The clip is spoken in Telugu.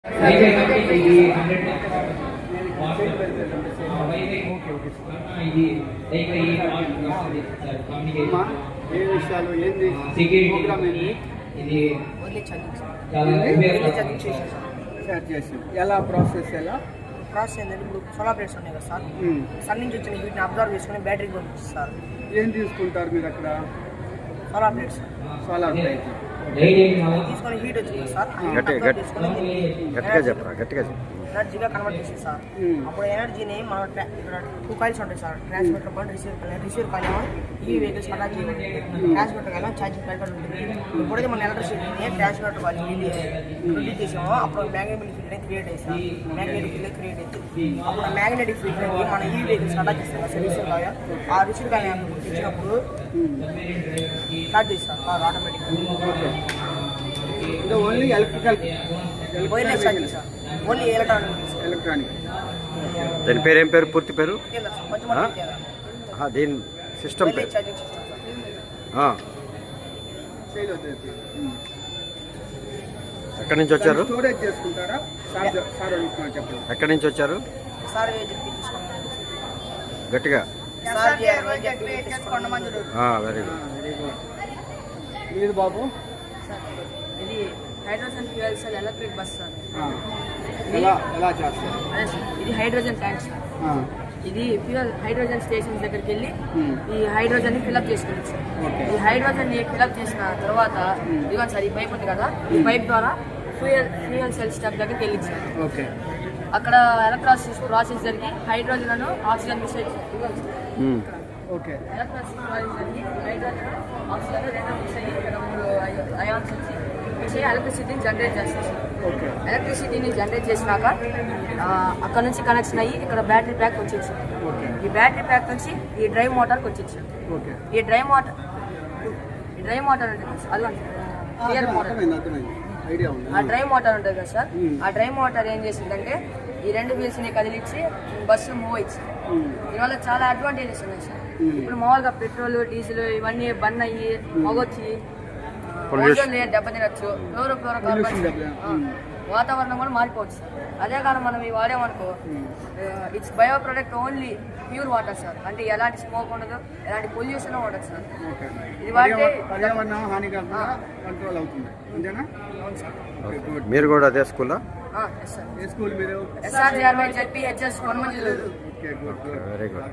ఏ విషయాలు ఏంది ప్రోగ్రామ్ ఏంది ఇది షేర్ చేసి ఎలా ప్రాసెస్ ఏంటంటే ఇప్పుడు సోలార్ ప్లేట్స్ ఉన్నాయి కదా సార్, సన్ నుంచి వచ్చిన హీట్ని అబ్జర్వ్ చేసుకుని బ్యాటరీకి పంపిస్తుంది సార్. ఏం తీసుకుంటారు మీరు అక్కడ? సోలార్ ప్లేట్స్ తీసుకొని హీట్ వచ్చింది సార్, ఎనర్జీగా కన్వర్ట్ చేసింది సార్. అప్పుడు ఎనర్జీని మనం ఇక్కడ 2 కాయిల్స్ ఉంటాయి sir, transmitter coil, receiver coil ఏమో ఈ వెహికల్స్ అటాచ్ చేయాలి, ట్రాన్స్మిటర్ కాయిల్ ఛార్జింగ్ ప్యాకెట్ ఉంటుంది. ఎప్పుడైతే మన ఎలక్ట్రిసిటీని ట్రాన్స్మిటర్ కాయిల్ రిలీజ్ చేసామో అప్పుడు మ్యాగ్నెటిక్ ఫీల్డ్ అనేది క్రియేట్ అయ్యి సార్, మ్యాగ్నెటిక్ ఫీల్డ్ క్రియేట్ అవుతుంది. అప్పుడు మ్యాగ్నెటిక్ ఫీల్డ్ అనేది మన ఈ వెహికల్స్ అటాచ్ చేస్తాం సార్, రిసీవర్ కాయిల్. ఆ రిసీవర్ కాయిల్ ఇచ్చినప్పుడు స్టార్ట్ చేస్తాం సార్ ఆటోమేటిక్గా. Only electrical sir, only electronic. దీని పేరు ఏం పేరు, పూర్తి పేరు? దీని సిస్టమ్ పేరు ఎక్కడి నుంచి వచ్చారు? స్టోరేజ్ చేసుకుంటారా? ఎక్కడి నుంచి వచ్చారు? గట్టిగా వెరీ గుడ్. మీరు బాబు? ఇది hydrogen fuel cell electric bus sir. ఎలా చేస్తారు? ఇది హైడ్రోజన్ ట్యాంక్ సార్. ఇది ఫ్యూయల్ హైడ్రోజన్ స్టేషన్స్ దగ్గరికి వెళ్ళి ఈ హైడ్రోజన్ ని ఫిల్అప్ చేసుకుంటుంది సార్. ఈ హైడ్రోజన్ ని ఫిల్అప్ చేసిన తర్వాత ఇదిగోండి సార్, ఈ పైప్ ఉంది కదా, ఈ పైప్ ద్వారా ఫ్యూయల్ సెల్ స్టాప్ దగ్గరికి వెళ్ళింది సార్. అక్కడ ఎలక్ట్రాసిస్ ప్రాసెస్ జరిగి హైడ్రోజన్ ఆక్సిజన్ మిక్స్ అయ్యి ఎలక్ట్రాసిస్ ప్రాసెస్ జరిగి హైడ్రోజన్ ఆక్సిజన్ రెండు మిక్స్ అయ్యి ఇక్కడ 3 అయాన్స్ వచ్చి ఎలక్ట్రిసిటీని జనరేట్ చేస్తారు సార్. ఎలక్ట్రిసిటీని జనరేట్ చేసినాక అక్కడ నుంచి కనెక్షన్ అయ్యి ఇక్కడ బ్యాటరీ ప్యాక్ వచ్చింది సార్. ఈ బ్యాటరీ ప్యాక్ నుంచి ఈ డ్రైవ్ మోటార్కి వచ్చింది సార్. ఈ డ్రైవ్ మోటార్ అంటే అది క్లియర్ మోటార్, ఆ డ్రైవ్ మోటార్ ఉంటుంది కదా సార్. ఆ డ్రైవ్ మోటార్ ఏం చేసిందంటే ఈ 2 వీల్స్ని కదిలిచ్చి బస్సు మూవ్ అయ్యి సార్. దీనివల్ల చాలా అడ్వాంటేజెస్ ఉన్నాయి సార్. ఇప్పుడు మామూలుగా పెట్రోల్, డీజిల్ ఇవన్నీ బంద్ అయ్యి మొగొచ్చి దెబ్బతినచ్చు, ఫ్లోరోకార్బన్స్ వాతావరణం కూడా మారిపోవచ్చు సార్. అదే కానీ మనం ఇవి వాడేమనుకో, it's bio product only pure water sir. అంటే ఎలాంటి స్మోక్ ఉండదు, ఎలాంటి పొల్యూషన్ ఉండదు సార్. ఇది వాడితే మీరు కూడా అదే స్కూల్? SRJRY ZPHS కొనమూరు. Very good.